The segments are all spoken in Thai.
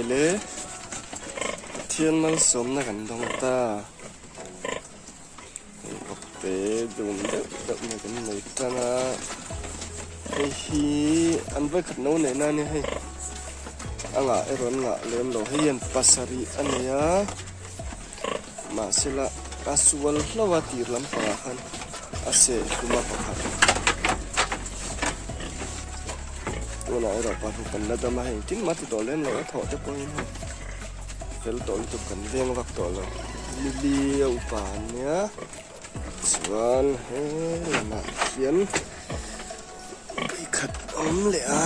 เลยเทียนมันสมนะกันตรงตาเป๋ดูมันเด็กมันกันไหนตานะไอ้ฮีอันไว้ขัดโน่นไหนนั่นนี่ให้อ่างไอ้ร้อนอ่ะเลี้ยมเราให้ยันปัสสรีอันเนี้ยมาเสละกาสวลลาวตีรลำปะขันอาเสกุมาปะขันตัวไหนเราปะทุกันแล้วจะมาให้จิ้มมาติดต่อเล่นเราถอดจะปล่อยให้เฟลต่อทุกันเรียงวักต่อเราลิเลียวป่านเนี้ยส่วนเฮ้ยมาเขียนไปขัดอมเลยอ่ะ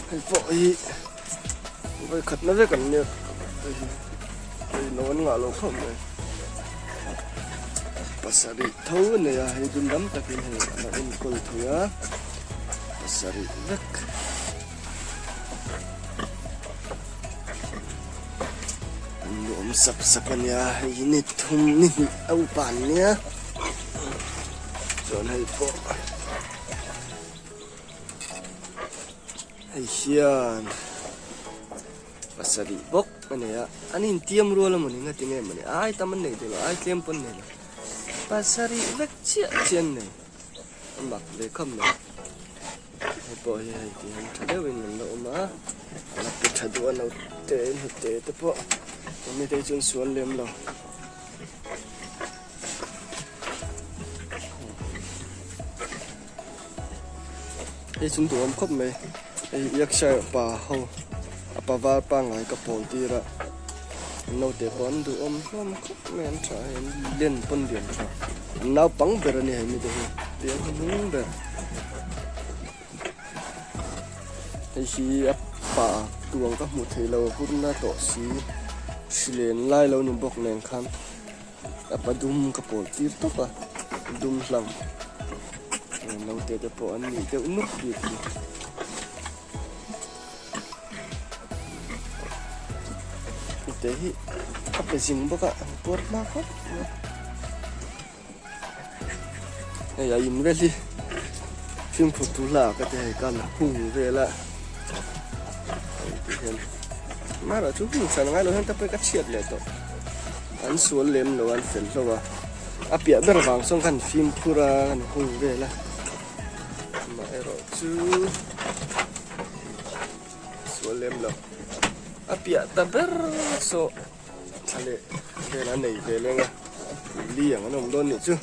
ให้ปล่อยไปขัดนั่นได้กันเนี่ยไปนอนงาลงเข้าเลยภาษาดิเท่าเนี่ยให้ดุนดำตะกี้ให้เราเอ็นกอลทัวภาษาดิเล็กนุ่มสับๆเนี่ยให้นิดทุ่มนิดเอาป่านเนี่ยจนให้ปอให้เชียนภาษาดิบกมันเนี่ยอันนี้เตรียมรัวแล้วมันนี่งั้นที่ไงมันเนี่ยไอ้ตามันเนี่ยเดี๋ยวไอ้เตรียมปนเนี่ยภาษาดิเล็กเชี่ยเชียนเนี่ยมันบักเลยคำเนี่ยให้ปอให้ที่มันทะเลวินมันเรามาเราไปทะเลเราเตะแต่ปอมันไม่ได้จนสวนเลี้ยมเราไอ้ชุนตัวมันครบไหมไอ้ยักษ์ชายป่าเขาปะวาปังไงกับปนตีระเราเตะบอลดูมันครบแม่นใช่เล่นปนเดียนใช่เราปังเบอร์นี่ให้มีเดียวมึงเบอร์ไอ้ชีป่าตัวก็หมดที่เราพูดหน้าต่อสีสิเลนไล่เราหนุ่มบอกแนงคันปะดุมกับปนตีตุ๊กอะดุมหลังเราเตะปอนนี่เตะนุกดีแต่ที่apa sih buka buat makan ya ini beli film foto lah katanya kan bela marah tuh sana nggak loh tapi kecil lah tuh an sual lem loh an film loh wah api ada langsung kan film pura kan bela marah tuh sual lem loh api ada so Sale, bela nih, bela nggak, liang, ana umdon nih cuy.